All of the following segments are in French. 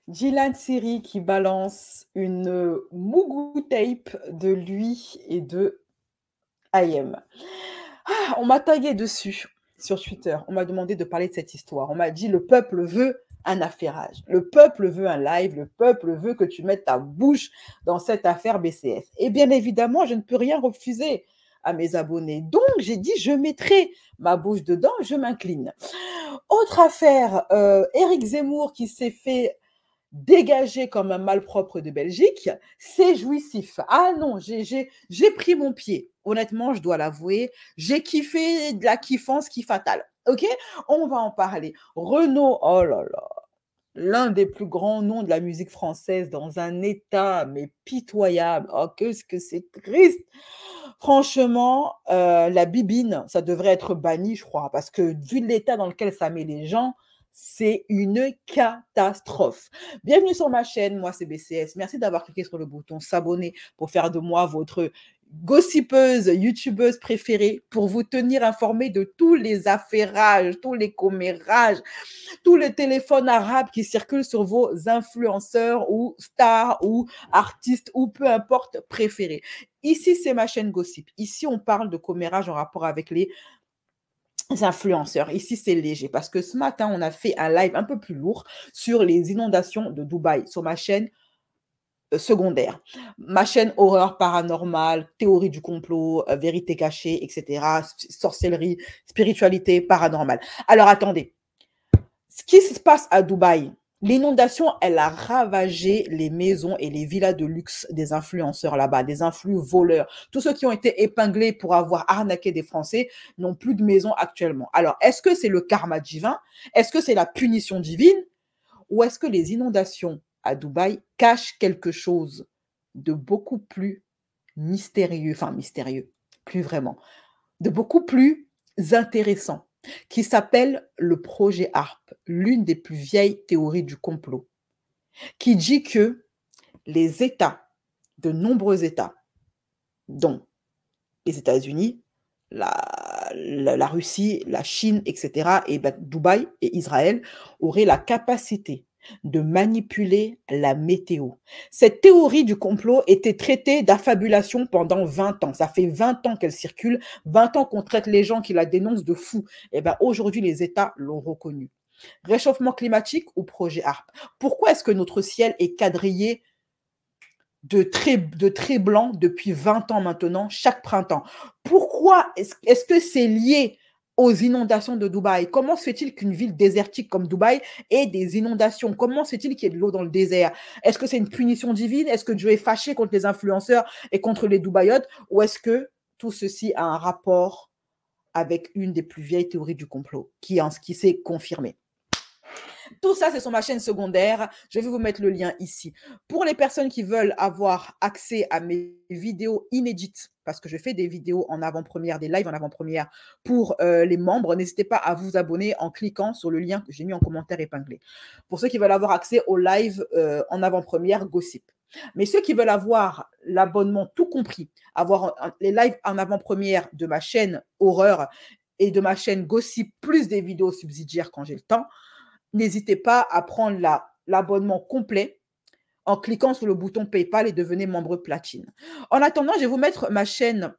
Dylan Siri qui balance une Mougou tape de lui et de IM. Ah, on m'a tagué dessus sur Twitter. On m'a demandé de parler de cette histoire. On m'a dit le peuple veut un affairage. Le peuple veut un live. Le peuple veut que tu mettes ta bouche dans cette affaire BCS. Et bien évidemment, je ne peux rien refuser à mes abonnés. Donc, j'ai dit, je mettrai ma bouche dedans, je m'incline. Autre affaire, Éric Zemmour qui s'est fait dégagé comme un malpropre de Belgique, c'est jouissif. Ah non, j'ai pris mon pied. Honnêtement, je dois l'avouer, j'ai kiffé de la kiffance qui fatale. Ok, on va en parler. Renaud, oh là là, l'un des plus grands noms de la musique française dans un état mais pitoyable. Oh, qu'est-ce que c'est triste. Franchement, la bibine, ça devrait être banni, je crois, parce que vu l'état dans lequel ça met les gens, c'est une catastrophe. Bienvenue sur ma chaîne, moi c'est BCS. Merci d'avoir cliqué sur le bouton s'abonner pour faire de moi votre gossipeuse, youtubeuse préférée, pour vous tenir informé de tous les affairages, tous les commérages, tous les téléphones arabes qui circulent sur vos influenceurs ou stars ou artistes ou peu importe préférés. Ici, c'est ma chaîne Gossip. Ici, on parle de commérage en rapport avec les influenceurs. Ici, c'est léger parce que ce matin, on a fait un live un peu plus lourd sur les inondations de Dubaï sur ma chaîne secondaire. Ma chaîne horreur paranormale, théorie du complot, vérité cachée, etc., sorcellerie, spiritualité paranormale. Alors attendez, ce qui se passe à Dubaï, l'inondation, elle a ravagé les maisons et les villas de luxe des influenceurs là-bas, des influx voleurs. Tous ceux qui ont été épinglés pour avoir arnaqué des Français n'ont plus de maison actuellement. Alors, est-ce que c'est le karma divin? Est-ce que c'est la punition divine? Ou est-ce que les inondations à Dubaï cachent quelque chose de beaucoup plus mystérieux, enfin mystérieux, plus vraiment, de beaucoup plus intéressant, qui s'appelle le projet HARP, l'une des plus vieilles théories du complot, qui dit que les États, de nombreux États, dont les États-Unis, la Russie, la Chine, etc., et ben, Dubaï et Israël, auraient la capacité de manipuler la météo. Cette théorie du complot était traitée d'affabulation pendant 20 ans. Ça fait 20 ans qu'elle circule, 20 ans qu'on traite les gens qui la dénoncent de fous. Et ben aujourd'hui, les États l'ont reconnue. Réchauffement climatique ou projet HARP? Pourquoi est-ce que notre ciel est quadrillé de traits blancs depuis 20 ans maintenant, chaque printemps? Pourquoi est-ce que c'est lié aux inondations de Dubaï? Comment se fait-il qu'une ville désertique comme Dubaï ait des inondations? Comment se fait-il qu'il y ait de l'eau dans le désert? Est-ce que c'est une punition divine? Est-ce que Dieu est fâché contre les influenceurs et contre les Dubaïotes? Ou est-ce que tout ceci a un rapport avec une des plus vieilles théories du complot qui s'est confirmée? Tout ça, c'est sur ma chaîne secondaire. Je vais vous mettre le lien ici. Pour les personnes qui veulent avoir accès à mes vidéos inédites, parce que je fais des vidéos en avant-première, des lives en avant-première pour les membres, n'hésitez pas à vous abonner en cliquant sur le lien que j'ai mis en commentaire épinglé. Pour ceux qui veulent avoir accès aux lives en avant-première, Gossip. Mais ceux qui veulent avoir l'abonnement tout compris, avoir les lives en avant-première de ma chaîne Horreur et de ma chaîne Gossip, plus des vidéos subsidiaires quand j'ai le temps, n'hésitez pas à prendre l'abonnement complet en cliquant sur le bouton PayPal et devenez membre platine. En attendant, je vais vous mettre ma chaîne,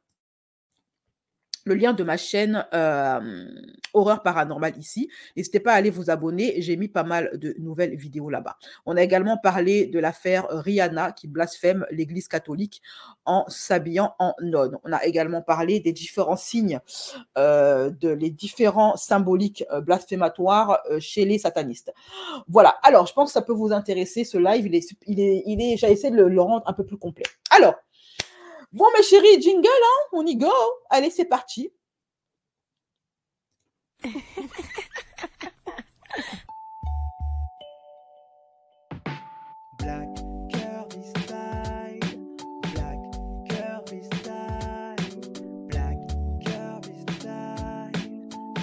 le lien de ma chaîne Horreur Paranormale ici. N'hésitez pas à aller vous abonner. J'ai mis pas mal de nouvelles vidéos là-bas. On a également parlé de l'affaire Rihanna qui blasphème l'Église catholique en s'habillant en nonne. On a également parlé des différents signes, les différents symboliques blasphématoires chez les satanistes. Voilà. Alors, je pense que ça peut vous intéresser. Ce live, j'ai essayé de le rendre un peu plus complet. Alors, bon, mes chéris, jingle, hein, on y go. Allez, c'est parti. Black curvy style, black curvy style, black curvy style,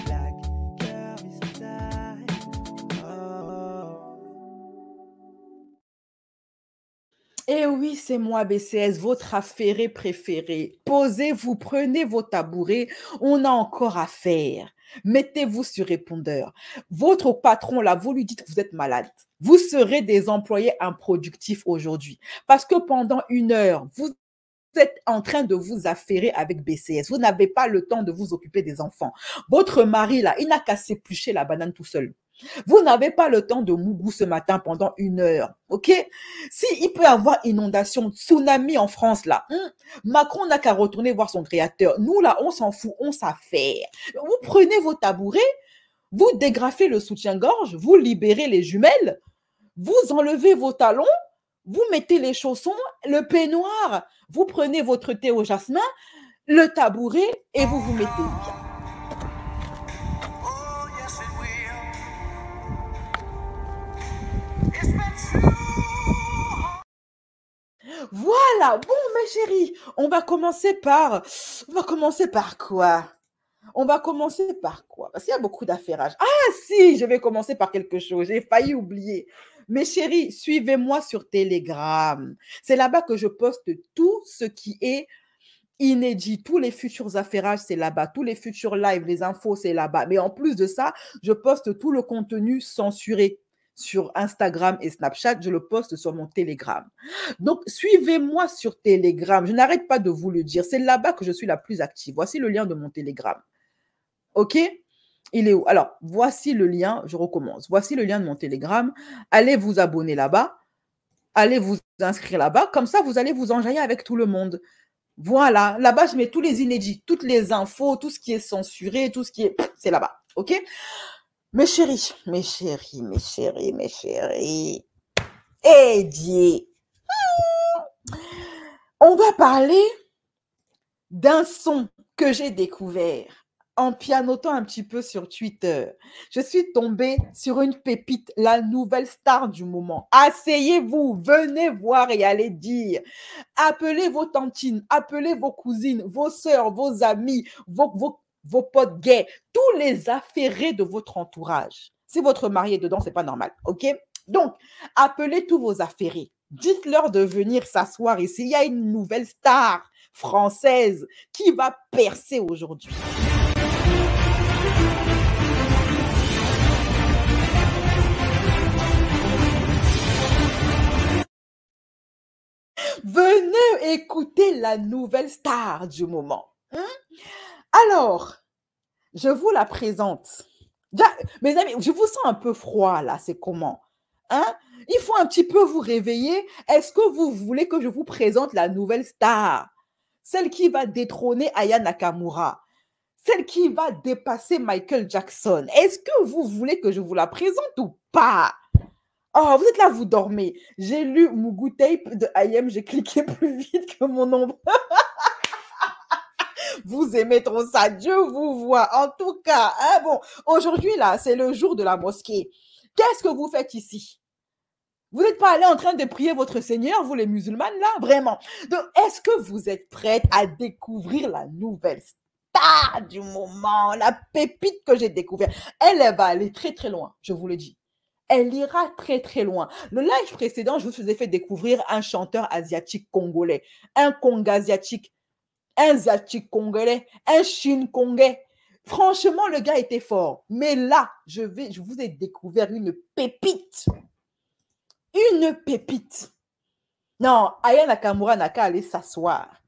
black curvy style. Oh. Et oui, c'est moi, BCS, votre affairé préféré. Posez-vous, prenez vos tabourets, on a encore à faire. Mettez-vous sur répondeur. Votre patron, là, vous lui dites que vous êtes malade. Vous serez des employés improductifs aujourd'hui. Parce que pendant 1 heure, vous êtes en train de vous affairer avec BCS. Vous n'avez pas le temps de vous occuper des enfants. Votre mari, là, il n'a qu'à s'éplucher la banane tout seul. Vous n'avez pas le temps de mougou ce matin pendant 1 heure, ok? Si il peut y avoir inondation, tsunami en France, là, Macron n'a qu'à retourner voir son créateur. Nous, là, on s'en fout, on s'affaire. Vous prenez vos tabourets, vous dégrafez le soutien-gorge, vous libérez les jumelles, vous enlevez vos talons, vous mettez les chaussons, le peignoir, vous prenez votre thé au jasmin, le tabouret et vous vous mettez bien. Voilà, bon mes chéris, on va commencer par quoi? On va commencer par quoi? Parce qu'il y a beaucoup d'affairages. Ah si, je vais commencer par quelque chose, j'ai failli oublier. Mes chéris, suivez-moi sur Telegram. C'est là-bas que je poste tout ce qui est inédit. Tous les futurs affairages, c'est là-bas. Tous les futurs lives, les infos, c'est là-bas. Mais en plus de ça, je poste tout le contenu censuré sur Instagram et Snapchat. Je le poste sur mon Telegram. Donc, suivez-moi sur Telegram. Je n'arrête pas de vous le dire. C'est là-bas que je suis la plus active. Voici le lien de mon Telegram. OK? Il est où? Alors, voici le lien. Je recommence. Voici le lien de mon Telegram. Allez vous abonner là-bas. Allez vous inscrire là-bas. Comme ça, vous allez vous enjailler avec tout le monde. Voilà. Là-bas, je mets tous les inédits, toutes les infos, tout ce qui est censuré, tout ce qui est... C'est là-bas. OK? Mes chéris, mes chéris, mes chéris, mes chéris. Eh Dieu! On va parler d'un son que j'ai découvert en pianotant un petit peu sur Twitter. Je suis tombée sur une pépite, la nouvelle star du moment. Asseyez-vous, venez voir et allez dire. Appelez vos tantines, appelez vos cousines, vos sœurs, vos amis, vos potes gays, tous les affairés de votre entourage. Si votre mari est dedans, c'est pas normal, ok? Donc, appelez tous vos affairés. Dites-leur de venir s'asseoir ici. Il y a une nouvelle star française qui va percer aujourd'hui. Venez écouter la nouvelle star du moment. Alors, je vous la présente. Mes amis, je vous sens un peu froid là, c'est comment? Il faut un petit peu vous réveiller. Est-ce que vous voulez que je vous présente la nouvelle star? Celle qui va détrôner Aya Nakamura. Celle qui va dépasser Michael Jackson. Est-ce que vous voulez que je vous la présente ou pas? Oh, vous êtes là, vous dormez. J'ai lu Mugu Tape de IM, j'ai cliqué plus vite que mon ombre. Vous aimez trop ça, Dieu vous voit. En tout cas, bon, aujourd'hui, là, c'est le jour de la mosquée. Qu'est-ce que vous faites ici? Vous n'êtes pas allé en train de prier votre Seigneur, vous les musulmanes, là? Vraiment. Donc, est-ce que vous êtes prêtes à découvrir la nouvelle star du moment, la pépite que j'ai découverte? Elle va aller très, très loin, je vous le dis. Elle ira très, très loin. Le live précédent, je vous ai fait découvrir un chanteur asiatique congolais, un Cong asiatique, un asiatique congolais, un Chine congolais. Franchement, le gars était fort. Mais là, je vous ai découvert une pépite. Une pépite. Non, Aya Nakamura n'a qu'à aller s'asseoir.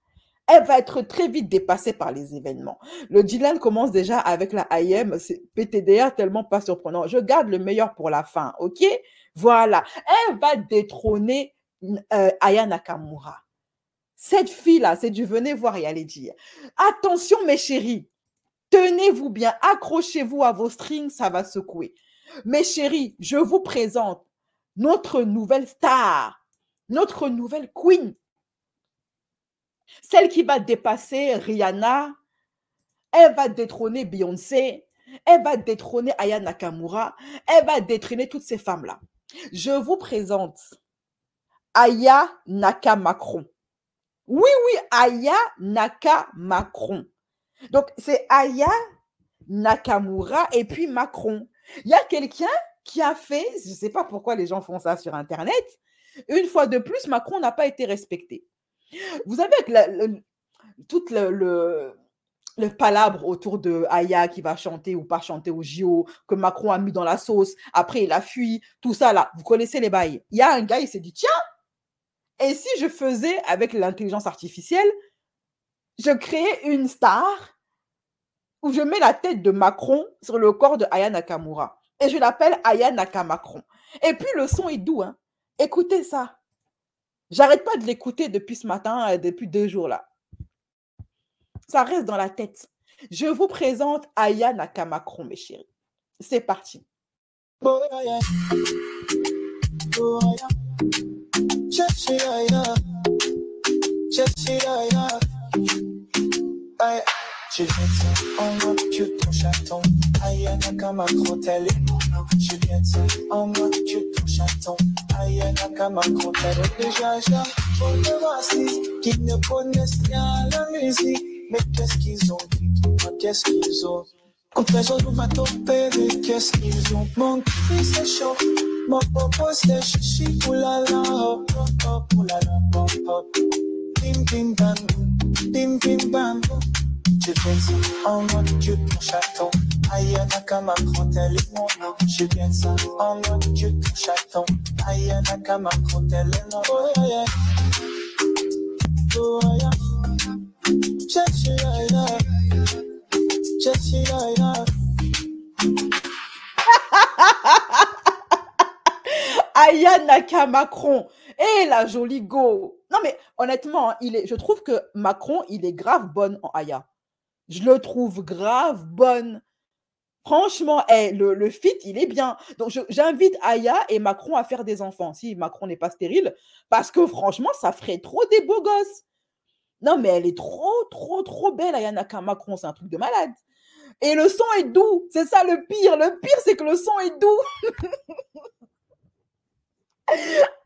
Elle va être très vite dépassée par les événements. Le Dylan commence déjà avec la IM, c'est PTDR tellement pas surprenant. Je garde le meilleur pour la fin, ok? Voilà. Elle va détrôner Aya Nakamura. Cette fille-là, c'est du venez voir et allez dire. Attention mes chéris, tenez-vous bien, accrochez-vous à vos strings, ça va secouer. Mes chéris, je vous présente notre nouvelle star, notre nouvelle queen. Celle qui va dépasser Rihanna, elle va détrôner Beyoncé, elle va détrôner Aya Nakamura, elle va détrôner toutes ces femmes-là. Je vous présente Aya Nakamacron. Oui, oui, Aya Nakamacron. Donc, c'est Aya Nakamura et puis Macron. Il y a quelqu'un qui a fait, je ne sais pas pourquoi les gens font ça sur Internet, une fois de plus, Macron n'a pas été respecté. Vous savez que le palabre autour de Aya qui va chanter ou pas chanter au JO, que Macron a mis dans la sauce, après il a fui, tout ça là, vous connaissez les bails. Il y a un gars, il s'est dit, tiens, et si je faisais avec l'intelligence artificielle, je créais une star où je mets la tête de Macron sur le corps de Aya Nakamura. Et je l'appelle Aya Nakamacron. Et puis le son est doux, hein. Écoutez ça. J'arrête pas de l'écouter depuis ce matin, depuis 2 jours là. Ça reste dans la tête. Je vous présente Aya Nakamacron, mes chéris. C'est parti. J'ai bien dit, en mode que ton chaton, Aya Nakamacron, tel est mon nom. J'ai bien dit, en mode que ton chaton, Aya Nakamacron, tel est déjà là. Pour les racistes qui ne connaissent rien à la musique, mais qu'est-ce qu'ils ont dit, qu'est-ce qu'ils ont. Complaisant nous va tomber, qu'est-ce qu'ils ont. Mon cri c'est chaud, mon popo c'est chichi, oulala, hop, hop, hop, oulala, hop, hop. Bim bim bam, bim bim bam. J'ai bien dit, en mode que ton chaton, Aya Nakamacron, tel est mon nom. J'ai bien dit, en mode que ton chaton, Aya Nakamacron, tel est mon nom. Oh yeah, oh yeah, Jessie Aya, Jessie Aya. Aya Nakamacron. Et la jolie go. Non mais honnêtement, je trouve que Macron, il est grave bonne en Aya. Je le trouve grave bonne. Franchement, le fit, il est bien. Donc, j'invite Aya et Macron à faire des enfants, si Macron n'est pas stérile, parce que franchement, ça ferait trop des beaux gosses. Non, mais elle est trop, trop, trop belle, Aya Nakamacron. C'est un truc de malade. Et le son est doux. C'est ça le pire. Le pire, c'est que le son est doux.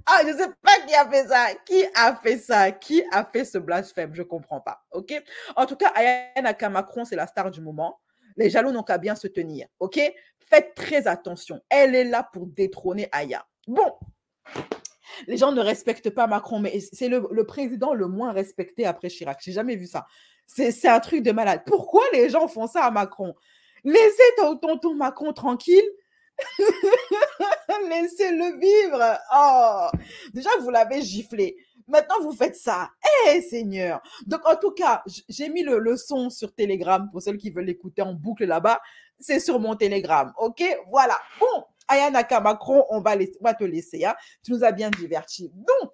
Ah, je ne sais pas qui a fait ça. Qui a fait ça? Qui a fait ce blasphème? Je ne comprends pas. OK? En tout cas, Aya Nakamacron, c'est la star du moment. Les jaloux n'ont qu'à bien se tenir. OK? Faites très attention. Elle est là pour détrôner Aya. Bon. Les gens ne respectent pas Macron, mais c'est le président le moins respecté après Chirac. Je n'ai jamais vu ça. C'est un truc de malade. Pourquoi les gens font ça à Macron? Laissez ton tonton Macron tranquille. Laissez-le vivre. Oh, déjà, vous l'avez giflé. Maintenant, vous faites ça. Eh, Seigneur. Donc, en tout cas, j'ai mis le son sur Telegram pour ceux qui veulent l'écouter en boucle là-bas. C'est sur mon Telegram. OK? Voilà. Bon, Aya Nakamacron, on va te laisser. Hein. Tu nous as bien divertis. Donc,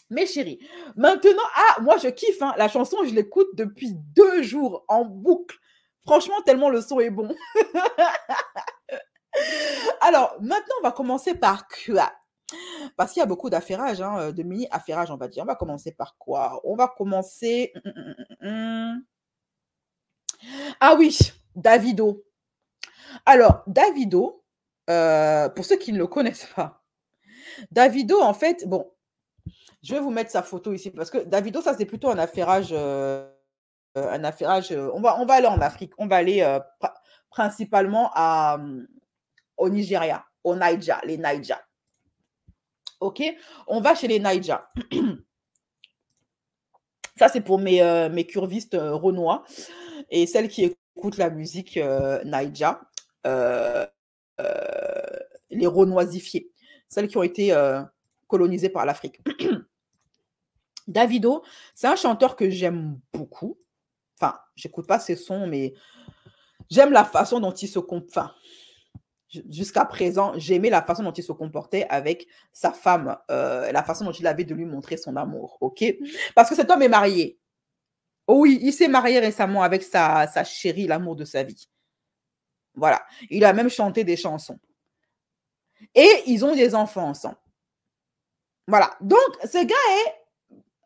mes chéris, maintenant, moi, je kiffe. Hein. La chanson, je l'écoute depuis 2 jours en boucle. Franchement, tellement le son est bon. Alors, maintenant, on va commencer par quoi? Parce qu'il y a beaucoup d'affairages, hein, de mini-affairages, on va dire. On va commencer par quoi? On va commencer... Ah oui, Davido. Alors, Davido, pour ceux qui ne le connaissent pas, Davido, en fait, bon, je vais vous mettre sa photo ici, parce que Davido, ça, c'est plutôt un affairage... on va aller en Afrique. On va aller principalement au Nigeria, au Niger, les Niger. OK? On va chez les Niger. Ça, c'est pour mes curvistes renois et celles qui écoutent la musique Niger, les renoisifiées, celles qui ont été colonisées par l'Afrique. Davido, c'est un chanteur que j'aime beaucoup. Enfin, j'écoute pas ses sons, mais j'aime la façon dont il se comporte. Jusqu'à présent, j'aimais la façon dont il se comportait avec sa femme, la façon dont il avait de lui montrer son amour, OK? Parce que cet homme est marié. Oh oui, il s'est marié récemment avec sa chérie, l'amour de sa vie. Voilà. Il a même chanté des chansons. Et ils ont des enfants ensemble. Voilà. Donc, ce gars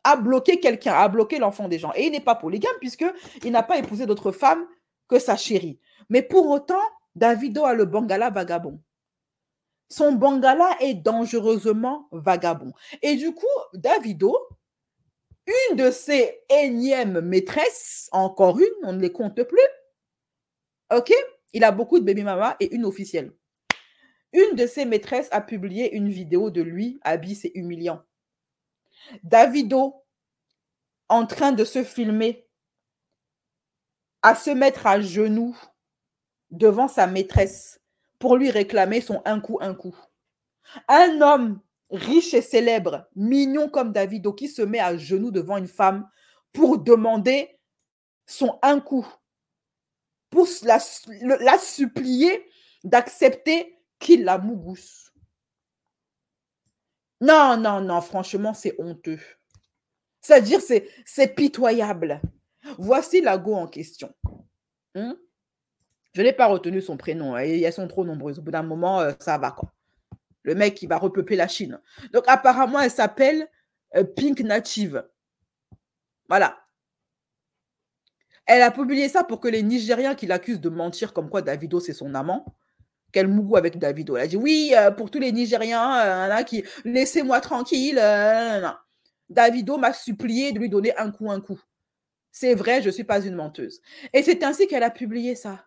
a bloqué quelqu'un, a bloqué l'enfant des gens. Et il n'est pas polygame puisqu'il n'a pas épousé d'autres femmes que sa chérie. Mais pour autant, Davido a le bangala vagabond. Son bangala est dangereusement vagabond. Et du coup, Davido, une de ses énièmes maîtresses, encore une, on ne les compte plus, OK? Il a beaucoup de baby mama et une officielle. Une de ses maîtresses a publié une vidéo de lui, habillé, c'est humiliant. Davido, en train de se filmer à se mettre à genoux devant sa maîtresse pour lui réclamer son un coup, un coup. Un homme riche et célèbre, mignon comme Davido, qui se met à genoux devant une femme pour demander son un coup, pour la supplier d'accepter qu'il la mougousse. Non, non, non, franchement, c'est honteux. C'est-à-dire, c'est pitoyable. Voici la go en question. Je n'ai pas retenu son prénom. Elles sont trop nombreuses. Au bout d'un moment, ça va, quoi. Le mec qui va repeupler la Chine. Donc, apparemment, elle s'appelle Pink Native. Voilà. Elle a publié ça pour que les Nigériens qui l'accusent de mentir comme quoi Davido, c'est son amant, qu'elle mougou avec Davido. Elle a dit, oui, pour tous les Nigériens, qui laissez-moi tranquille. Davido m'a supplié de lui donner un coup, un coup. C'est vrai, je ne suis pas une menteuse. Et c'est ainsi qu'elle a publié ça.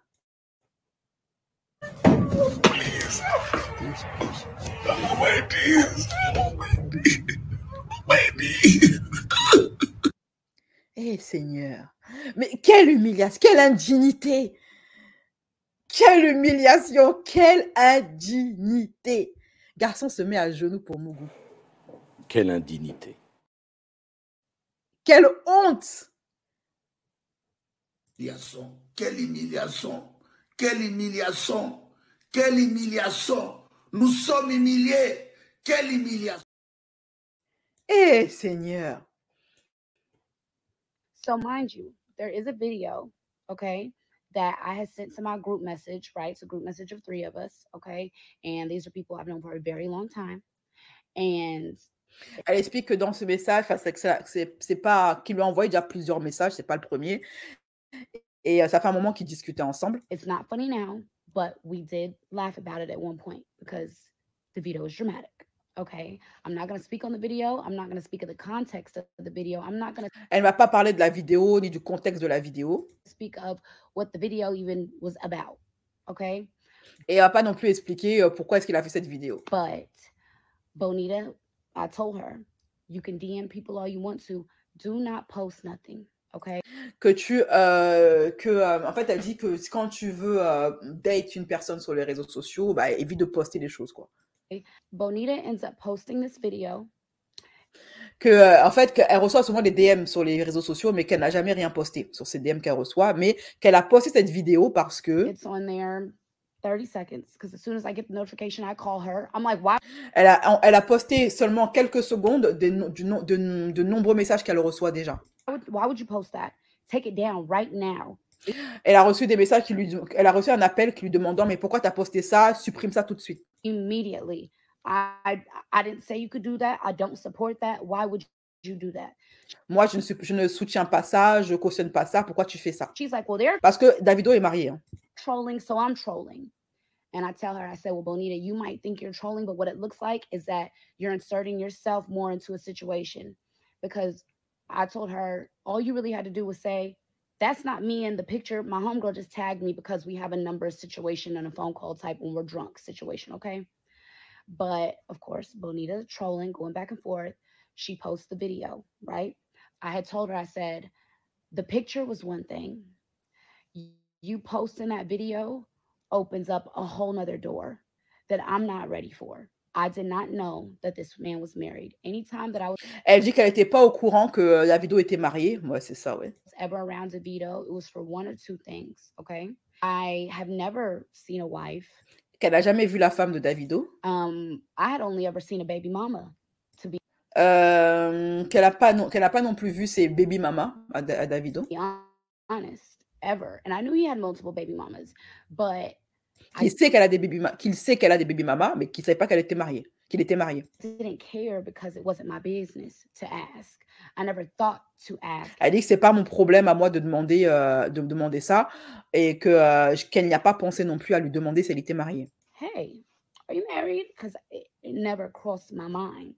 Eh Seigneur, mais quelle humiliation, quelle indignité! Quelle humiliation, quelle indignité! Garçon se met à genoux pour Mougou. Quelle indignité. Quelle honte! Quelle humiliation! Quelle humiliation! Quelle humiliation! Nous sommes humiliés! Quelle humiliation! Eh Seigneur! So mind you, there is a video, okay, that I had sent to my group message, right? It's a group message of 3 of us, okay? And these are people I've known for a very long time. And elle explique que dans ce message, c'est pas qu'il lui a envoyé déjà plusieurs messages, c'est pas le premier. Et ça fait un moment qu'ils discutaient ensemble. It's not funny now, but we did laugh about it at one point because the video is dramatic. Okay, I'm not going to speak on the video. I'm not going to speak of the context of the video. I'm not going to. Elle ne va pas parler de la vidéo ni du contexte de la vidéo. Speak of what the video even was about. Okay. Et elle va pas non plus expliquer pourquoi est-ce qu'il a fait cette vidéo. But Bonita, I told her, you can DM people all you want to. Do not post nothing. Okay. En fait, elle dit que quand tu veux date une personne sur les réseaux sociaux, bah, évite de poster des choses, quoi. Bonita ends up posting this video. En fait, qu'elle reçoit souvent des DM sur les réseaux sociaux, mais qu'elle n'a jamais rien posté sur ces DM qu'elle reçoit, mais qu'elle a posté cette vidéo parce que... It's on there 30 seconds, because as soon as I get the notification, I call her. I'm like, why? Elle a posté seulement quelques secondes de nombreux messages qu'elle reçoit déjà. Why would you post that? Take it down right now. Elle a reçu des messages elle a reçu un appel qui lui demandant, mais pourquoi tu as posté ça? Supprime ça tout de suite. Immediately. I didn't say you could do that. I don't support that. Why would you do that? Moi, je ne soutiens pas ça, je cautionne pas ça. Pourquoi tu fais ça? She's like, well, they're parce que Davido est marié. Hein. Trolling, so I'm trolling. And I tell her, I said, well, Bonita, you might think you're trolling, but what it looks like is that you're inserting yourself more into a situation. Because I told her, all you really had to do was say, that's not me in the picture. My homegirl just tagged me because we have a number situation and a phone call type when we're drunk situation, okay? But of course, Bonita trolling, going back and forth. She posts the video, right? I had told her, I said, the picture was one thing. You posting that video opens up a whole nother door that I'm not ready for. I did not know that this man was married. Anytime that I was... Elle dit qu'elle n'était pas au courant que Davido était marié. Ouais, c'est ça, ouais. Ever around Davido, it was for one or two things, okay? I have never seen a wife. Qu'elle n'a jamais vu la femme de Davido. I had only ever seen a baby mama. To be qu'elle n'a pas non plus vu ses baby mamas à Davido. Honest, ever. And I knew he had multiple baby mamas, but qu'il sait qu'elle a des baby mamas, mais qu'il ne savait pas qu'elle était mariée, qu'il était marié. Didn't care because it wasn't my business to ask. I never thought to ask. Elle dit que c'est pas mon problème à moi de demander ça et qu'elle n'y a pas pensé non plus à lui demander si elle était mariée. Hey, are you married? Because it never crossed my mind.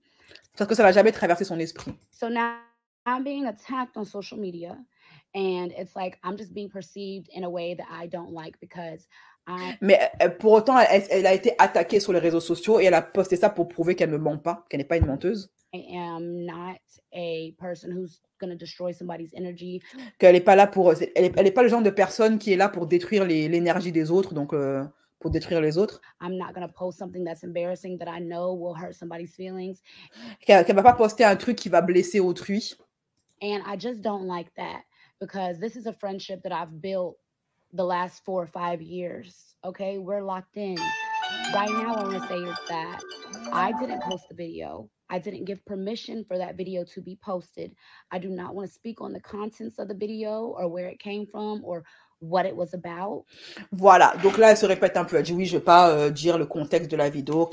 Parce que ça n'a jamais traversé son esprit. So now I'm being attacked on social media, And it's like I'm just being perceived in a way that I don't like because Mais pour autant, elle a été attaquée sur les réseaux sociaux et elle a posté ça pour prouver qu'elle ne ment pas, qu'elle n'est pas une menteuse. I am not a person who's going to destroy somebody's energy. Qu'elle n'est pas là pour... Elle est pas le genre de personne qui est là pour détruire l'énergie des autres, donc pour détruire les autres. I'm not going to post something that's embarrassing that I know will hurt somebody's feelings. Qu'elle va pas poster un truc qui va blesser autrui. And I just don't like that because this is a friendship that I've built the last 4 or 5 years. Okay, we're locked in. Right now, what I want to say is that I didn't post the video. I didn't give permission for that video to be posted. I do not want to speak on the contents of the video or where it came from or what it was about. Voilà, donc là, elle se répète un peu. Elle dit oui, je vais pas dire le contexte de la vidéo.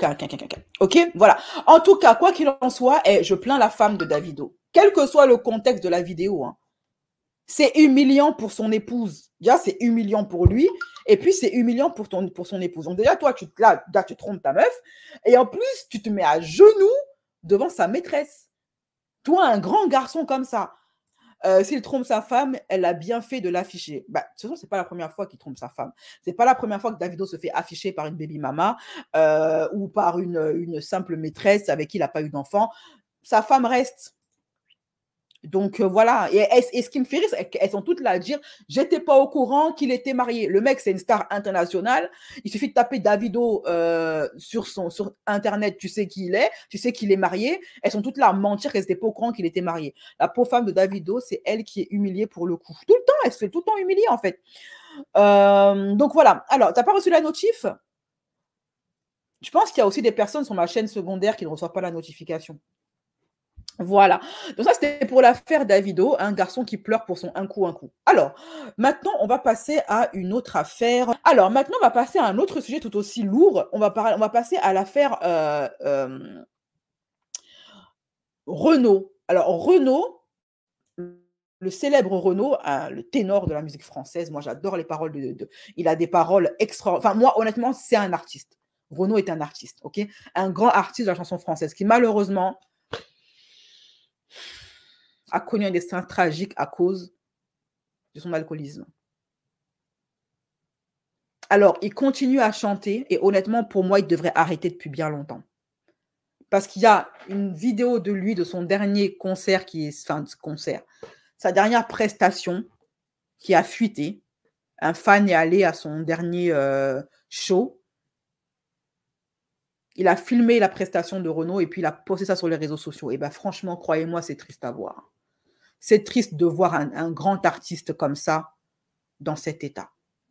Ok, voilà. En tout cas, quoi qu'il en soit, je plains la femme de Davido. Quel que soit le contexte de la vidéo, hein. C'est humiliant pour son épouse. Déjà, c'est humiliant pour lui. Et puis, c'est humiliant pour son épouse. Donc déjà, toi, tu trompes ta meuf. Et en plus, tu te mets à genoux devant sa maîtresse. Toi, un grand garçon comme ça. S'il trompe sa femme, elle a bien fait de l'afficher. Bah, de toute façon, c'est pas la première fois qu'il trompe sa femme. C'est pas la première fois que Davido se fait afficher par une baby mama ou par une simple maîtresse avec qui il n'a pas eu d'enfant. Sa femme reste. Donc voilà, et ce qui me fait rire, c'est qu'elles sont toutes là à dire « J'étais pas au courant qu'il était marié ». Le mec, c'est une star internationale. Il suffit de taper Davido sur Internet, tu sais qui il est, tu sais qu'il est marié. Elles sont toutes là à mentir qu'elles n'étaient pas au courant qu'il était marié. La pauvre femme de Davido, c'est elle qui est humiliée pour le coup. Tout le temps, elle se fait tout le temps humilier en fait. Donc voilà. Alors, t'as pas reçu la notif? Je pense qu'il y a aussi des personnes sur ma chaîne secondaire qui ne reçoivent pas la notification. Voilà. Donc ça, c'était pour l'affaire Davido, un garçon qui pleure pour son un coup. Alors, maintenant, on va passer à une autre affaire. Alors, maintenant, on va passer à un autre sujet tout aussi lourd. On va passer à l'affaire Renaud. Alors, Renaud, le célèbre Renaud, le ténor de la musique française, moi, j'adore les paroles il a des paroles extraordinaires. Enfin, moi, honnêtement, c'est un artiste. Renaud est un artiste, ok? Un grand artiste de la chanson française qui, malheureusement, a connu un destin tragique à cause de son alcoolisme. Alors, il continue à chanter et honnêtement, pour moi, il devrait arrêter depuis bien longtemps. Parce qu'il y a une vidéo de lui, de son dernier concert, sa dernière prestation qui a fuité. Un fan est allé à son dernier show. Il a filmé la prestation de Renaud et puis il a posté ça sur les réseaux sociaux. Et bien franchement, croyez-moi, c'est triste à voir. C'est triste de voir un grand artiste comme ça dans cet état.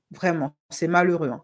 Vraiment, c'est malheureux. Hein.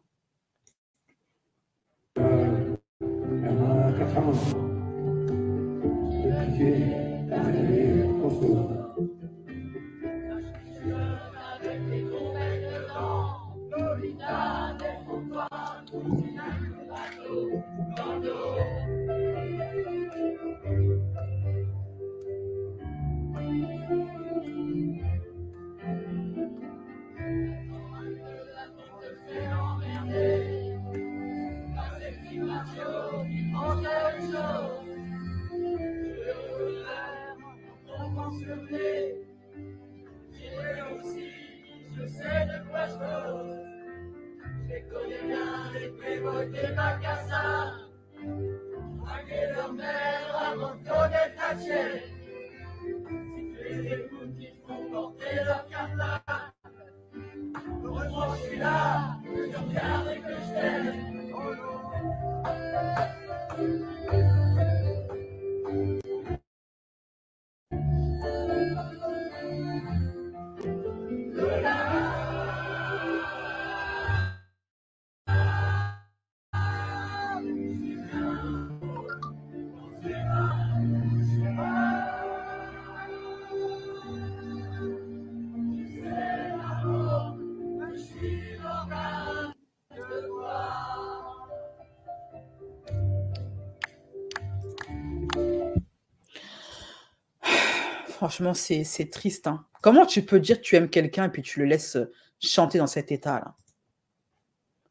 Franchement, c'est triste. Hein. Comment tu peux dire que tu aimes quelqu'un et puis tu le laisses chanter dans cet état-là?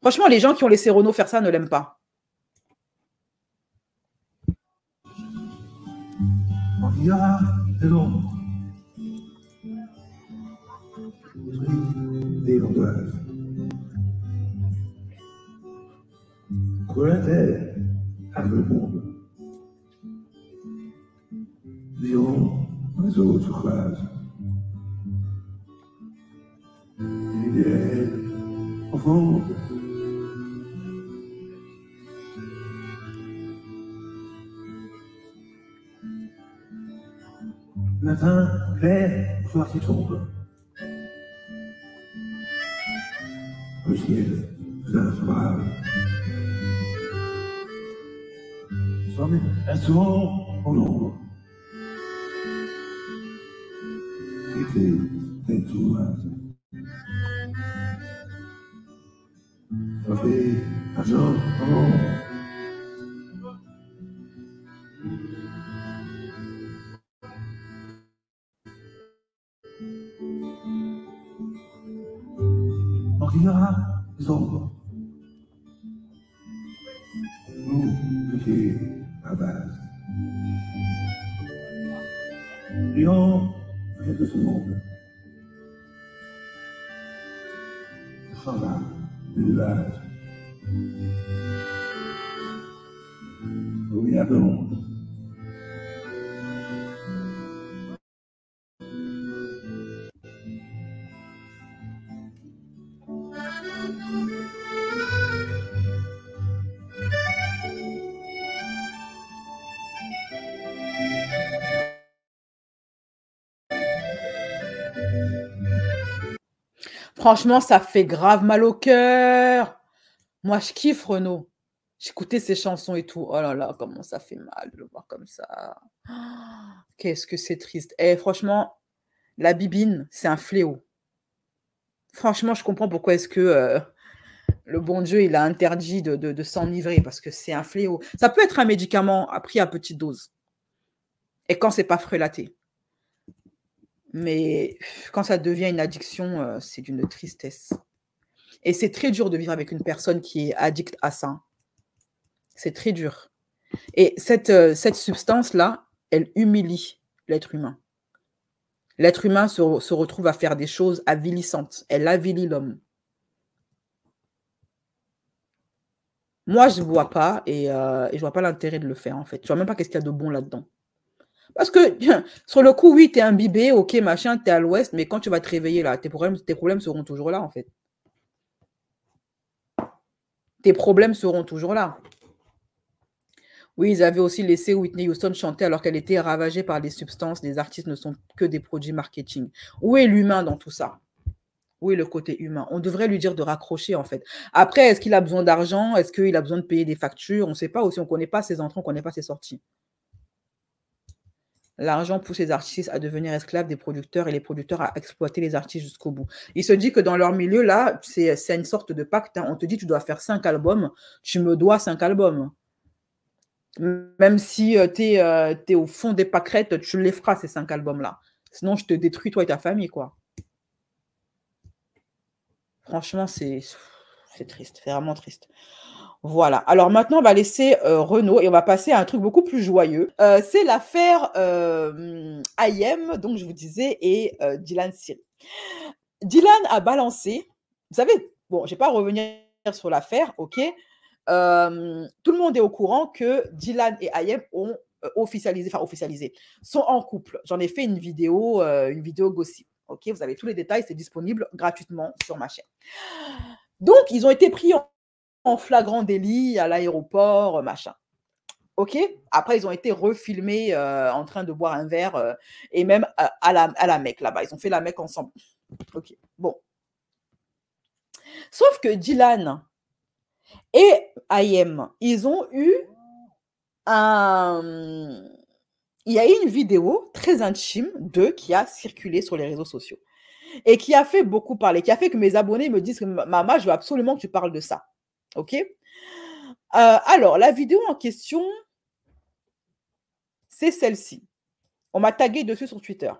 Franchement, les gens qui ont laissé Renaud faire ça ne l'aiment pas. des angoisses. Collater avec le monde. Diront les autres phrases. Idéal, profond. Matin clair, soir qui tombe. Le ciel, brave. Somme instrument en ombre. Été, des tournages. Café, argent, en ombre. On dira les ombres. Nous, qui à base. Lyon, rien de ce monde. Sans âme, de nuages. Oui, à blonde. Franchement, ça fait grave mal au cœur. Moi, je kiffe Renaud. J'écoutais ses chansons et tout. Oh là là, comment ça fait mal de le voir comme ça. Qu'est-ce que c'est triste. Eh, franchement, la bibine, c'est un fléau. Franchement, je comprends pourquoi est-ce que le bon Dieu, il a interdit de s'enivrer, parce que c'est un fléau. Ça peut être un médicament pris à petite dose. Et quand c'est pas frelaté. Mais quand ça devient une addiction, c'est d'une tristesse. Et c'est très dur de vivre avec une personne qui est addicte à ça. C'est très dur. Et cette substance-là, elle humilie l'être humain. L'être humain se retrouve à faire des choses avilissantes. Elle avilit l'homme. Moi, je ne vois pas et je ne vois pas l'intérêt de le faire, en fait. Je ne vois même pas qu'est-ce qu'il y a de bon là-dedans. Parce que, sur le coup, oui, tu es imbibé, ok, machin, tu es à l'ouest, mais quand tu vas te réveiller, là, tes problèmes seront toujours là, en fait. Tes problèmes seront toujours là. Oui, ils avaient aussi laissé Whitney Houston chanter alors qu'elle était ravagée par les substances. Les artistes ne sont que des produits marketing. Où est l'humain dans tout ça? Où est le côté humain? On devrait lui dire de raccrocher, en fait. Après, est-ce qu'il a besoin d'argent? Est-ce qu'il a besoin de payer des factures? On ne sait pas aussi. On ne connaît pas ses entrées, on ne connaît pas ses sorties. L'argent pousse les artistes à devenir esclaves des producteurs et les producteurs à exploiter les artistes jusqu'au bout. Il se dit que dans leur milieu, là, c'est une sorte de pacte. Hein. On te dit, tu dois faire 5 albums, tu me dois 5 albums. Même si tu es au fond des pâquerettes, tu les feras, ces 5 albums-là. Sinon, je te détruis, toi et ta famille, quoi. Franchement, c'est triste, c'est vraiment triste. Voilà. Alors maintenant, on va laisser Renaud et on va passer à un truc beaucoup plus joyeux. C'est l'affaire IM, donc je vous disais, et Dylan Siri. Dylan a balancé, vous savez, bon, je ne vais pas revenir sur l'affaire, ok. Tout le monde est au courant que Dylan et IM ont officialisé, sont en couple. J'en ai fait une vidéo gossip. Ok, vous avez tous les détails, c'est disponible gratuitement sur ma chaîne. Donc, ils ont été pris en flagrant délit à l'aéroport, machin. Ok. Après, ils ont été refilmés en train de boire un verre et même à la Mecque là-bas. Ils ont fait la Mecque ensemble. Ok. Bon. Sauf que Dylan et IM, ils ont eu il y a eu une vidéo très intime d'eux qui a circulé sur les réseaux sociaux et qui a fait beaucoup parler, qui a fait que mes abonnés me disent que maman, je veux absolument que tu parles de ça. Ok. Alors, la vidéo en question, c'est celle-ci. On m'a tagué dessus sur Twitter.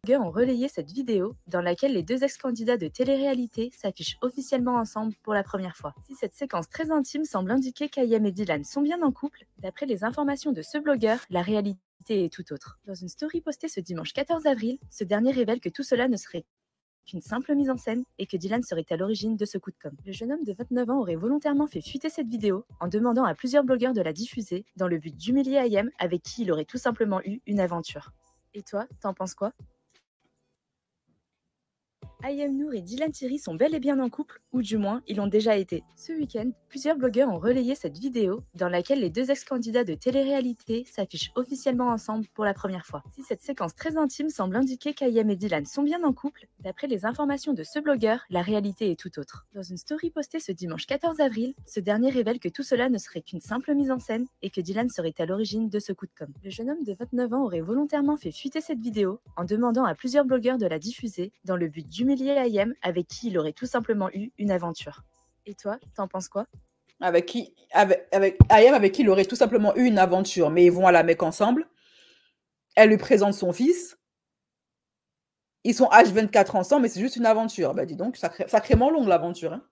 Les blogueurs ont relayé cette vidéo dans laquelle les deux ex-candidats de télé-réalité s'affichent officiellement ensemble pour la première fois. Si cette séquence très intime semble indiquer qu'IM et Dylan sont bien en couple, d'après les informations de ce blogueur, la réalité est tout autre. Dans une story postée ce dimanche 14 avril, ce dernier révèle que tout cela ne serait qu'une simple mise en scène et que Dylan serait à l'origine de ce coup de com'. Le jeune homme de 29 ans aurait volontairement fait fuiter cette vidéo en demandant à plusieurs blogueurs de la diffuser dans le but d'humilier Ayem avec qui il aurait tout simplement eu une aventure. Et toi, t'en penses quoi? Ayem Nour et Dylan Thierry sont bel et bien en couple, ou du moins, ils l'ont déjà été. Ce week-end, plusieurs blogueurs ont relayé cette vidéo dans laquelle les deux ex-candidats de télé-réalité s'affichent officiellement ensemble pour la première fois. Si cette séquence très intime semble indiquer qu'Ayem et Dylan sont bien en couple, d'après les informations de ce blogueur, la réalité est tout autre. Dans une story postée ce dimanche 14 avril, ce dernier révèle que tout cela ne serait qu'une simple mise en scène et que Dylan serait à l'origine de ce coup de com'. Le jeune homme de 29 ans aurait volontairement fait fuiter cette vidéo en demandant à plusieurs blogueurs de la diffuser dans le but d'humilier Ayem avec qui il aurait tout simplement eu une aventure. Et toi, t'en penses quoi? Avec Ayem, avec qui il aurait tout simplement eu une aventure. Mais ils vont à la Mecque ensemble. Elle lui présente son fils. Ils sont H24 ensemble, mais c'est juste une aventure. Bah dis donc, sacrément longue l'aventure. Hein.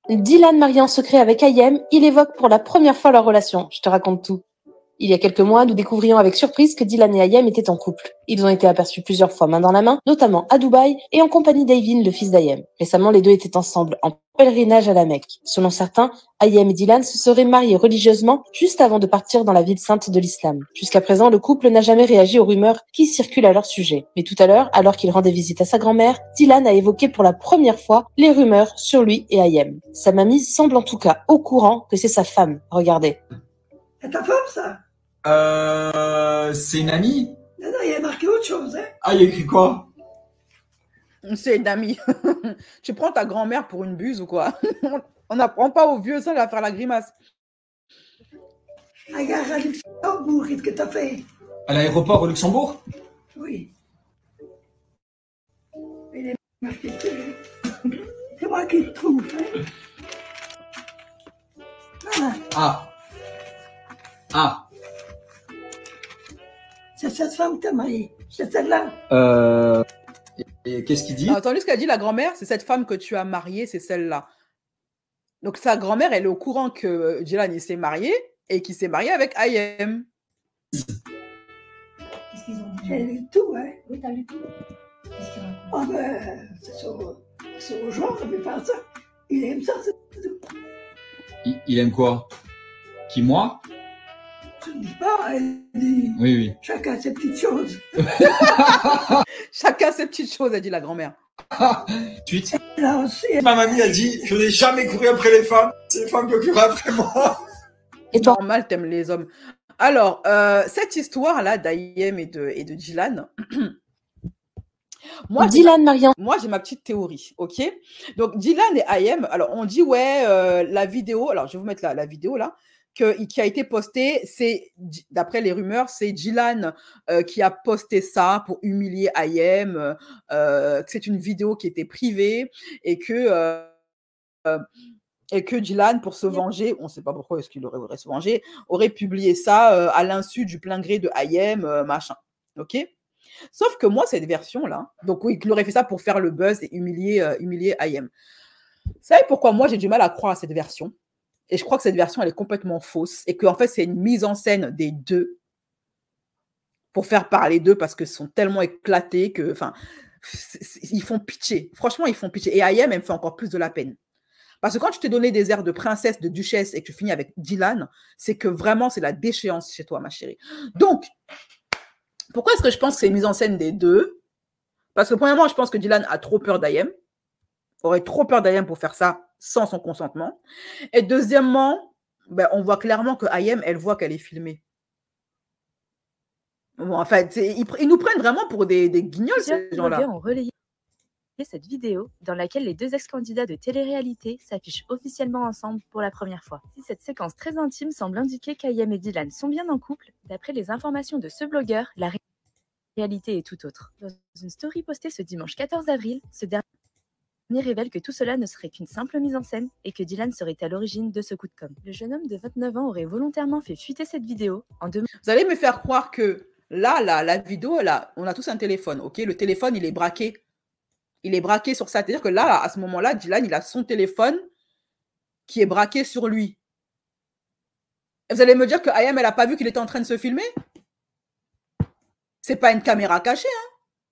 Dylan marié en secret avec Ayem, il évoque pour la première fois leur relation. Je te raconte tout. Il y a quelques mois, nous découvrions avec surprise que Dylan et Ayem étaient en couple. Ils ont été aperçus plusieurs fois main dans la main, notamment à Dubaï et en compagnie d'Ayvin, le fils d'Ayem. Récemment, les deux étaient ensemble en pèlerinage à la Mecque. Selon certains, Ayem et Dylan se seraient mariés religieusement juste avant de partir dans la ville sainte de l'islam. Jusqu'à présent, le couple n'a jamais réagi aux rumeurs qui circulent à leur sujet. Mais tout à l'heure, alors qu'il rendait visite à sa grand-mère, Dylan a évoqué pour la première fois les rumeurs sur lui et Ayem. Sa mamie semble en tout cas au courant que c'est sa femme. Regardez. C'est ta femme, ça? C'est une amie? Non, il y a marqué autre chose, hein? Ah, il y a écrit quoi? C'est une amie. Tu prends ta grand-mère pour une buse ou quoi? On n'apprend pas aux vieux ça, à faire la grimace. À gare à Luxembourg, qu'est-ce que t'as fait? À l'aéroport au Luxembourg? Oui. Il est marqué que... C'est moi qui le trouve, hein? Ah. Ah. C'est cette femme que t'as mariée. C'est celle-là. Et qu'est-ce qu'il dit? Attends, ce qu'a dit la grand-mère, c'est cette femme que tu as mariée, c'est celle-là. Donc sa grand-mère, elle est au courant que Dylan il s'est marié et qu'il s'est marié avec Ayem. Qu'est-ce qu'ils ont dit? J'ai lu tout, hein? Oui, t'as lu tout. Ah ben, c'est au genre, on peut faire ça. Il aime ça, c'est tout. Il aime quoi? Qui, moi? Tu ne dis pas, elle dit. Oui. Chacun ses petites choses. Chacun ses petites choses, a dit la grand-mère. Tweet. Là aussi. Ma mamie a dit, je n'ai jamais couru après les femmes. C'est les femmes qui courent après moi. Et toi? Normal, t'aimes les hommes. Alors, cette histoire-là d'Ayem et de Dylan... Moi, j'ai ma petite théorie, ok? Donc, Dylan et Ayem, alors on dit, ouais, la vidéo, alors je vais vous mettre la vidéo là, qui a été postée, c'est, d'après les rumeurs, c'est Dylan qui a posté ça pour humilier Ayem, que c'est une vidéo qui était privée et que Dylan, pour se venger, on ne sait pas pourquoi est-ce qu'il aurait se venger, aurait publié ça à l'insu du plein gré de Ayem, machin, ok? Sauf que moi, cette version-là, donc oui, il aurait fait ça pour faire le buzz et humilier Ayem. Vous savez pourquoi moi, j'ai du mal à croire à cette version? Et je crois que cette version, elle est complètement fausse et qu'en fait, c'est une mise en scène des deux pour faire parler d'eux parce qu'ils sont tellement éclatés que, enfin, ils font pitié. Franchement, ils font pitié. Et Ayem, elle me fait encore plus de la peine. Parce que quand tu t'es donné des airs de princesse, de duchesse et que tu finis avec Dylan, c'est que vraiment, c'est la déchéance chez toi, ma chérie. Donc, pourquoi est-ce que je pense que c'est une mise en scène des deux? Parce que premièrement, je pense que Dylan a trop peur d'Ayem. Aurait trop peur d'Ayem pour faire ça sans son consentement. Et deuxièmement, ben, on voit clairement que Ayem, elle voit qu'elle est filmée. Bon, en fait, ils nous prennent vraiment pour des guignols, ces gens-là. Ont relayé cette vidéo dans laquelle les deux ex-candidats de télé-réalité s'affichent officiellement ensemble pour la première fois. Si cette séquence très intime semble indiquer qu'Ayem et Dylan sont bien en couple, d'après les informations de ce blogueur, la réalité est tout autre. Dans une story postée ce dimanche 14 avril, ce dernier révèle que tout cela ne serait qu'une simple mise en scène et que Dylan serait à l'origine de ce coup de com'. Le jeune homme de 29 ans aurait volontairement fait fuiter cette vidéo en demandant... Vous allez me faire croire que là, la vidéo, là, on a tous un téléphone, ok? Le téléphone, il est braqué. Il est braqué sur ça. C'est-à-dire que là, à ce moment-là, Dylan, il a son téléphone qui est braqué sur lui. Et vous allez me dire que Ayem, elle n'a pas vu qu'il était en train de se filmer? C'est pas une caméra cachée, hein?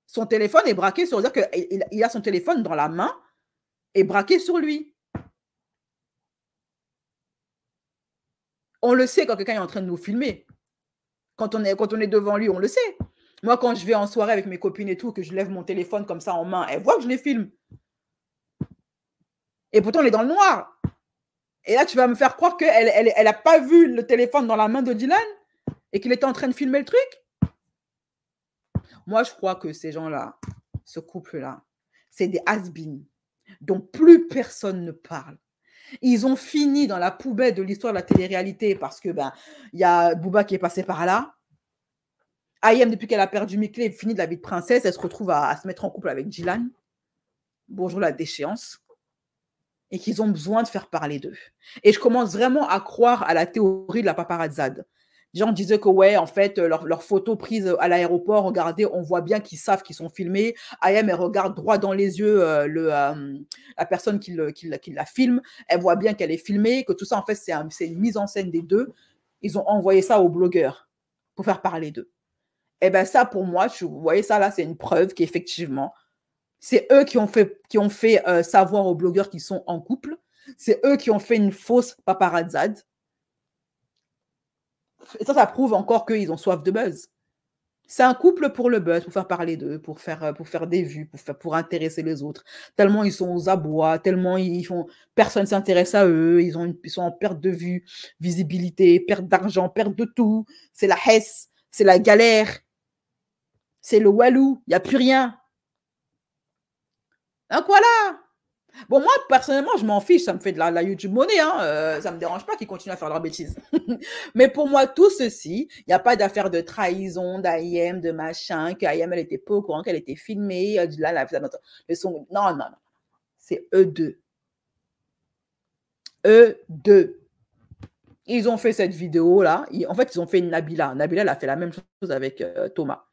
Son téléphone est braqué sur... C'est-à-dire qu'il a son téléphone dans la main et braqué sur lui. On le sait quand quelqu'un est en train de nous filmer. Quand on est devant lui, on le sait. Moi, quand je vais en soirée avec mes copines et tout, que je lève mon téléphone comme ça en main, elles voient que je les filme. Et pourtant, on est dans le noir. Et là, tu vas me faire croire qu'elle n'a pas vu le téléphone dans la main de Dylan et qu'il était en train de filmer le truc. Moi, je crois que ces gens-là, ce couple-là, c'est des has-beens dont plus personne ne parle. Ils ont fini dans la poubelle de l'histoire de la télé-réalité parce que y a Booba qui est passé par là. Ayem, depuis qu'elle a perdu Miklé, fini de la vie de princesse, elle se retrouve à se mettre en couple avec Dylan. Bonjour la déchéance. Et qu'ils ont besoin de faire parler d'eux. Et je commence vraiment à croire à la théorie de la paparazzade. Les gens disaient que ouais, en fait, leurs photos prises à l'aéroport, regardez, on voit bien qu'ils savent qu'ils sont filmés. Ayem, elle regarde droit dans les yeux la personne qui la filme. Elle voit bien qu'elle est filmée, que tout ça, en fait, c'est une mise en scène des deux. Ils ont envoyé ça aux blogueurs pour faire parler d'eux. Et bien ça, pour moi, vous voyez ça là, c'est une preuve qu'effectivement, c'est eux qui ont fait savoir aux blogueurs qu'ils sont en couple. C'est eux qui ont fait une fausse paparazzade. Et ça prouve encore qu'ils ont soif de buzz. C'est un couple pour le buzz, pour faire parler d'eux, pour faire des vues, pour intéresser les autres. Tellement ils sont aux abois, tellement personne ne s'intéresse à eux, ils sont en perte de vue, visibilité, perte d'argent, perte de tout. C'est la hesse, c'est la galère, c'est le walou, il n'y a plus rien. Donc voilà. Bon, moi, personnellement, je m'en fiche, ça me fait de la YouTube monnaie, hein, ça ne me dérange pas qu'ils continuent à faire leurs bêtises. Mais pour moi, tout ceci, il n'y a pas d'affaire de trahison d'Ayem, de machin, qu'Ayem, elle n'était pas au courant qu'elle était filmée, non, c'est eux deux. Eux deux. Ils ont fait cette vidéo-là, en fait, ils ont fait une Nabila. Nabila, elle a fait la même chose avec Thomas.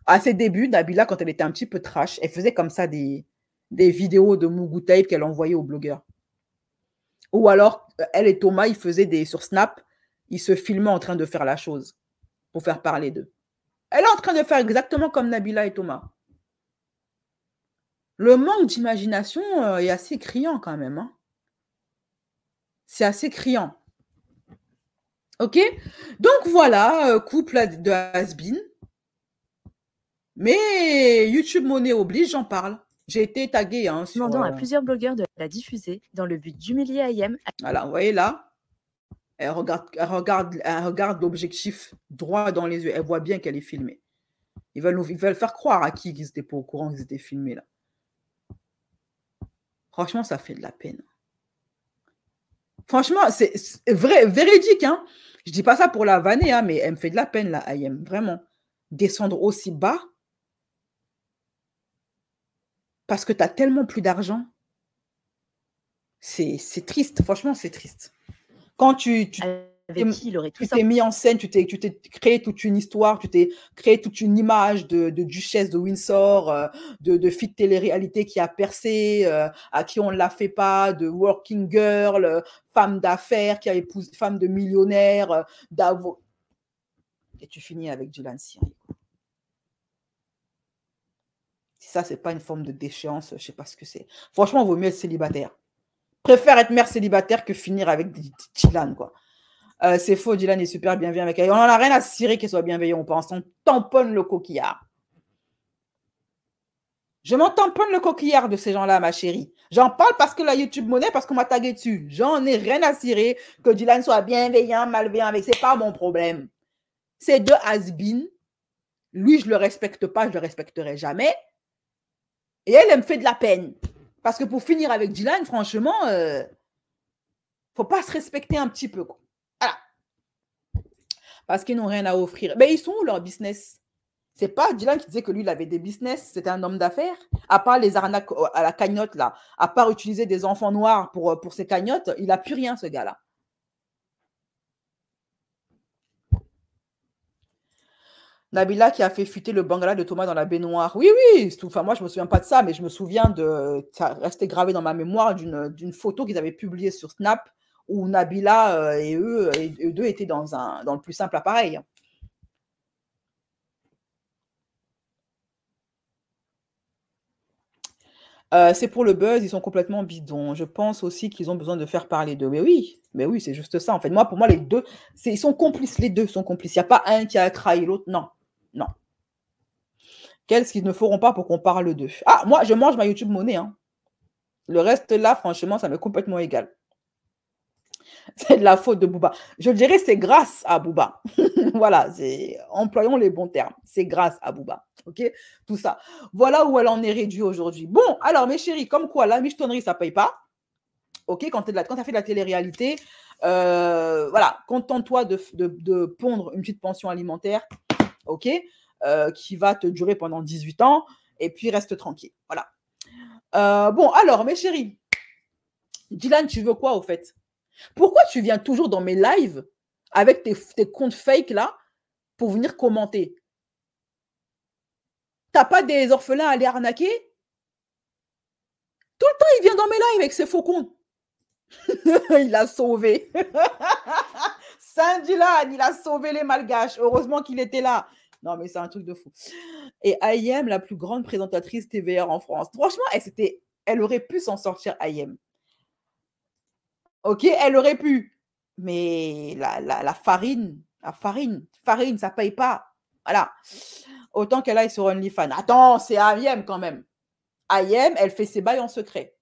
À ses débuts, Nabila, quand elle était un petit peu trash, elle faisait comme ça des vidéos de Mugu Tape qu'elle envoyait aux blogueurs. Ou alors, elle et Thomas, ils faisaient sur Snap, ils se filmaient en train de faire la chose pour faire parler d'eux. Elle est en train de faire exactement comme Nabila et Thomas. Le manque d'imagination est assez criant quand même. Hein. C'est assez criant. Ok? Donc voilà, couple de has-been. Mais YouTube monnaie oblige, j'en parle. J'ai été taguée. Hein, demandant à plusieurs blogueurs de la diffuser dans le but d'humilier Ayem. Voilà, vous voyez là, elle regarde l'objectif droit dans les yeux. Elle voit bien qu'elle est filmée. Ils veulent faire croire à qui qu'ils n'étaient pas au courant qu'ils étaient filmés là. Franchement, ça fait de la peine. Franchement, c'est vrai, véridique. Hein. Je dis pas ça pour la vanner, hein, mais elle me fait de la peine là, Ayem. Vraiment. Descendre aussi bas. Parce que tu as tellement plus d'argent. C'est triste. Franchement, c'est triste. Quand tu t'es mis en scène, tu t'es créé toute une histoire, tu t'es créé toute une image de duchesse de Windsor, de fille de télé-réalité qui a percé, à qui on ne la fait pas, de working girl, femme d'affaires qui a épousé, femme de millionnaire, et tu finis avec Dylan Siri. Si ça, c'est pas une forme de déchéance, je sais pas ce que c'est. Franchement, il vaut mieux être célibataire. Préfère être mère célibataire que finir avec Dylan, quoi. C'est faux, Dylan est super bienveillant avec elle. On n'en a rien à cirer qu'elle soit bienveillante ou pas. On s'en tamponne le coquillard. Je m'en tamponne le coquillard de ces gens-là, ma chérie. J'en parle parce que la YouTube monnaie, parce qu'on m'a tagué dessus. J'en ai rien à cirer que Dylan soit bienveillant, malveillant avec. C'est pas mon problème. C'est deux has-been. Lui, je le respecte pas, je le respecterai jamais. Et elle me fait de la peine. Parce que pour finir avec Dylan, franchement, faut pas se respecter un petit peu, quoi. Voilà. Parce qu'ils n'ont rien à offrir. Mais ils sont où leur business? C'est pas Dylan qui disait que lui, il avait des business, c'était un homme d'affaires. À part les arnaques à la cagnotte, là, à part utiliser des enfants noirs pour ses cagnottes, il n'a plus rien, ce gars-là. Nabila qui a fait fuiter le bangala de Thomas dans la baignoire. Oui, oui. Enfin, moi, je ne me souviens pas de ça, mais je me souviens ça restait gravé dans ma mémoire d'une photo qu'ils avaient publiée sur Snap où Nabila et eux deux étaient dans le plus simple appareil. C'est pour le buzz, ils sont complètement bidons. Je pense aussi qu'ils ont besoin de faire parler d'eux. Mais oui, c'est juste ça, en fait. Moi, pour moi, les deux, ils sont complices. Les deux sont complices. Il n'y a pas un qui a trahi l'autre. Non, non. Qu'est-ce qu'ils ne feront pas pour qu'on parle d'eux? Ah, moi, je mange ma YouTube monnaie. Hein. Le reste, là, franchement, ça m'est complètement égal. C'est de la faute de Booba. Je dirais c'est grâce à Booba. Voilà, employons les bons termes. C'est grâce à Booba. OK? Tout ça. Voilà où elle en est réduite aujourd'hui. Bon, alors, mes chéris, comme quoi, la michetonnerie, ça ne paye pas. OK? Quand tu as fait de la télé-réalité, voilà, contente-toi de pondre une petite pension alimentaire. OK? Qui va te durer pendant 18 ans. Et puis, reste tranquille. Voilà. Bon, alors, mes chéris, Dylan, tu veux quoi, au fait? Pourquoi tu viens toujours dans mes lives avec tes comptes fake là pour venir commenter? T'as pas des orphelins à aller arnaquer? Tout le temps, il vient dans mes lives avec ses faux comptes. Il a sauvé. Saint Dylan, il a sauvé les malgaches. Heureusement qu'il était là. Non, mais c'est un truc de fou. Et Ayem, la plus grande présentatrice TVR en France. Franchement, elle aurait pu s'en sortir, Ayem. OK, elle aurait pu. Mais la farine, ça paye pas. Voilà. Autant qu'elle aille sur OnlyFans. Attends, c'est Ayem quand même. Ayem, elle fait ses bails en secret.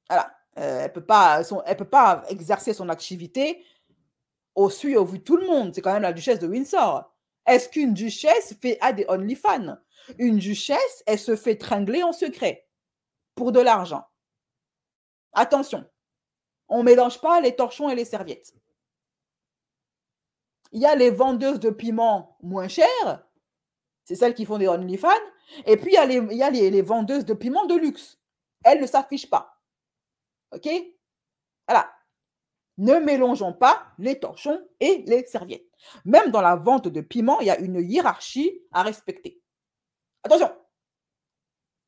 Voilà. Elle peut pas exercer son activité au su et au vu de tout le monde. C'est quand même la duchesse de Windsor. Est-ce qu'une duchesse a des OnlyFans? Une duchesse, elle se fait tringler en secret pour de l'argent. Attention. On ne mélange pas les torchons et les serviettes. Il y a les vendeuses de piments moins chères, c'est celles qui font des OnlyFans, et puis il y a les vendeuses de piments de luxe. Elles ne s'affichent pas. OK? Voilà. Ne mélangeons pas les torchons et les serviettes. Même dans la vente de piments, il y a une hiérarchie à respecter. Attention.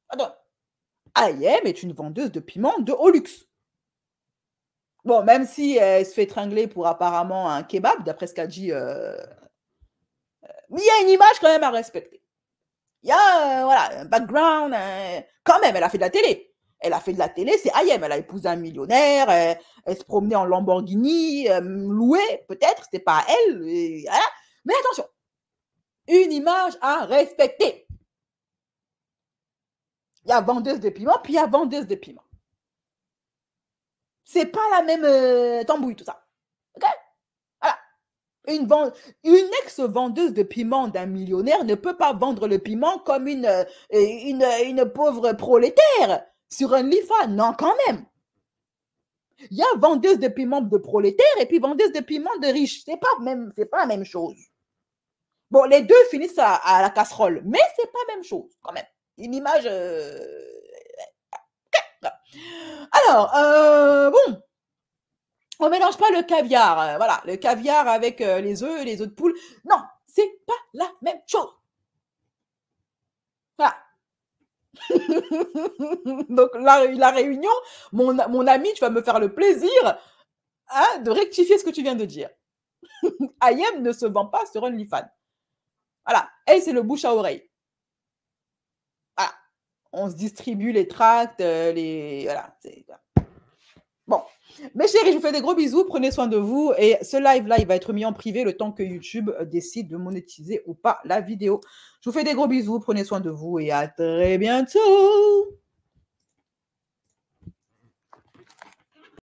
Attends. Ayem est une vendeuse de piments de haut luxe. Bon, même si elle se fait tringler pour apparemment un kebab, d'après ce qu'a dit... mais il y a une image quand même à respecter. Il y a voilà, un background. Quand même, elle a fait de la télé. Elle a fait de la télé, c'est Ayem. Elle a épousé un millionnaire. Elle se promenait en Lamborghini, louée, peut-être. C'était pas elle. Voilà. Mais attention, une image à respecter. Il y a vendeuse de piments, puis il y a vendeuse de piments. C'est pas la même tambouille, tout ça. OK? Voilà. Une ex-vendeuse de piment d'un millionnaire ne peut pas vendre le piment comme une pauvre prolétaire sur OnlyFans. Non, quand même. Il y a vendeuse de piment de prolétaire et puis vendeuse de piment de riche. C'est pas la même chose. Bon, les deux finissent à la casserole, mais c'est pas la même chose, quand même. Une image... Alors, bon, on ne mélange pas le caviar. Voilà, le caviar avec les œufs de poule. Non, c'est pas la même chose. Voilà. Donc, la réunion, mon ami, tu vas me faire le plaisir de rectifier ce que tu viens de dire. Ayem ne se vend pas sur OnlyFans. Voilà, elle, c'est le bouche à oreille. Voilà. On se distribue les tracts, voilà. Bon, mes chéris, je vous fais des gros bisous, prenez soin de vous. Et ce live-là, il va être mis en privé le temps que YouTube décide de monétiser ou pas la vidéo. Je vous fais des gros bisous, prenez soin de vous et à très bientôt.